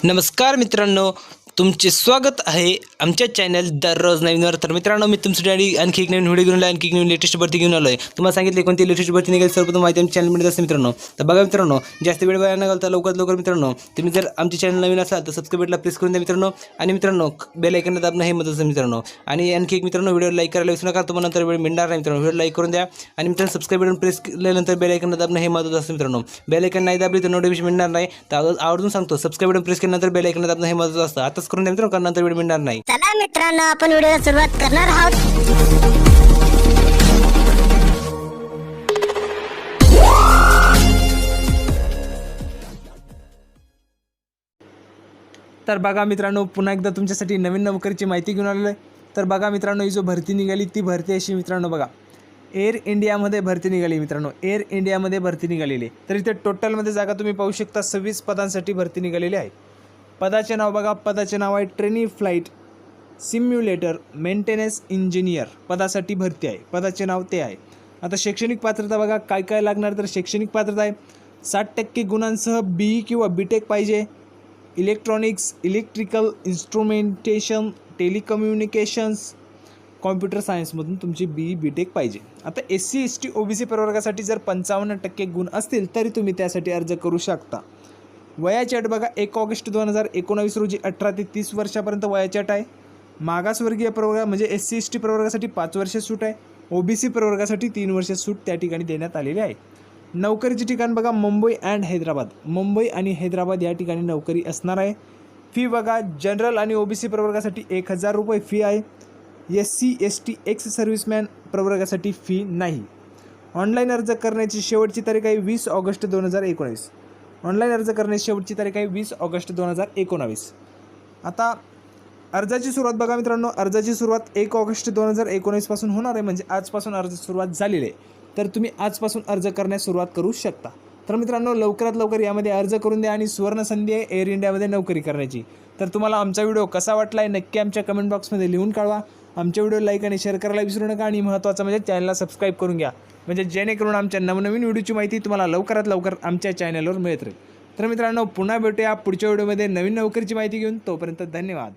नमस्कार मित्रांनो, तुमचे स्वागत आहे आमच्या चॅनल दररोज नवीनवर. तर मित्रांनो, मी तुमच्यासाठी आणखी एक नवीन व्हिडिओ घेऊन आलो, आणखी एक नवीन लेटेस्ट भरती घेऊन आलो आहे. तुम्हाला सांगितले कोणती लेटेस्ट भरती निघाली सर्वप्रथम माहिती आमच्या चॅनलमध्ये असते मित्रांनो. तर बघा मित्रांनो, जास्त वेळ वाया न घालता लवकरात लवकर मित्रांनो, तुम्ही जर आमचे चॅनल नवीन असाल तर सबस्क्राईब बटनला प्रेस करून द्या मित्रांनो. आणि मित्रांनो, बेल आयकॉन दाबणं हे महत्त्वाचं आहे मित्रांनो. आणि आणखी एक मित्रांनो, व्हिडिओ लाईक करायला विसरू नका, तुम्हाला नंतर वेळ मिळणार नाही मित्रांनो. व्हिडिओ लाईक करून द्या आणि मित्रांनो सबस्क्राईब बटन प्रेस केल्यानंतर बेल आयकॉन दाबणं हे महत्त्वाचं असतं मित्रांनो. बेल आयकॉन नाही दाबली तर नोटिफिकेशन मिळणार नाही. तर आवर्जून सांगतो, सबस्क्राईब बटन प्रेस केल्यानंतर बेल आयकॉन दाबणं हे महत्त्वाचं असतं. आताच करून द्या मित्रांनो, कारण नंतर वेळ मिळणार नाही. चला मित्रांनो, आपण व्हिडिओला सुरुवात करणार आहोत. तर बघा मित्रांनो, पुन्हा एकदा तुमच्यासाठी नवीन नोकरीची माहिती घेऊन आलेलो आहे. तर बघा मित्रांनो, ही जो भरती निघाली ती भरती अशी मित्रांनो, बघा एअर इंडियामध्ये भरती निघाली मित्रांनो. एअर इंडियामध्ये भरती निघालेली. तर इथे टोटलमध्ये जागा तुम्ही पाहू शकता, 26 पदांसाठी भरती निघालेली आहे. पदाचे नाव बघा, पदाचे नाव आहे trainee flight simulator maintenance engineer. पदासाठी भरती आहे, पदाचे नाव ते आहे. आता शैक्षणिक पात्रता बघा, काय काय लागणार. तर शैक्षणिक पात्रता आहे 60% गुणांसह BE किंवा BTech पाहिजे. Electronics, electrical instrumentation, telecommunications, computer सायन्समधून तुमची BE BTech पाहिजे. आता SC ST OBC प्रवर्गासाठी जर 55% गुण असतील तरी तुम्ही त्यासाठी अर्ज करू शकता. वयाची अट बघा, 1 ऑगस्ट 2019 रोजी 18 ते 30 वर्षापर्यंत वयाची अट आहे. मागासवर्गीय प्रवर्ग म्हणजे SC ST प्रवर्गासाठी 5 वर्ष सूट आहे. OBC प्रवर्गासाठी 3 वर्ष सूट त्या ठिकाणी देण्यात आलेली आहे. नोकरीचे ठिकाण बघा, मुंबई अँड हैदराबाद. मुंबई आणि हैदराबाद या ठिकाणी नोकरी असणार आहे. फी बघा, जनरल आणि OBC प्रवर्गासाठी 1000 रुपये फी आहे. SC ST एक्स सर्व्हिसमॅन प्रवर्गासाठी फी नाही. ऑनलाईन अर्ज करण्याची शेवटची तारीख आहे 20 ऑगस्ट 2019. ऑनलाईन अर्ज करण्याची शेवटची तारीख आहे 20 ऑगस्ट 2019. आता अर्जाची सुरुवात बघा मित्रांनो, अर्जाची सुरुवात 1 ऑगस्ट 2019 पासून होणार आहे. म्हणजे आजपासून अर्ज सुरुवात झालेली आहे. तर तुम्ही आजपासून अर्ज करण्यास सुरुवात करू शकता. तर मित्रांनो, लवकरात लवकर यामध्ये अर्ज करून द्या. आणि सुवर्ण संधी आहे एअर इंडियामध्ये नोकरी करण्याची. तर तुम्हाला आमचा व्हिडिओ कसा वाटला आहे नक्की आमच्या कमेंट बॉक्समध्ये लिहून कळवा. आमच्या व्हिडिओ लाईक आणि शेअर करायला विसरू नका. आणि महत्त्वाचं म्हणजे चॅनलला सबस्क्राईब करून घ्या, म्हणजे जेणेकरून आमच्या नवनवीन व्हिडिओची माहिती तुम्हाला लवकरात लवकर आमच्या चॅनलवर मिळत राहील. तर मित्रांनो, पुन्हा भेटूया पुढच्या व्हिडिओमध्ये नवीन नोकरीची माहिती घेऊन. तोपर्यंत धन्यवाद.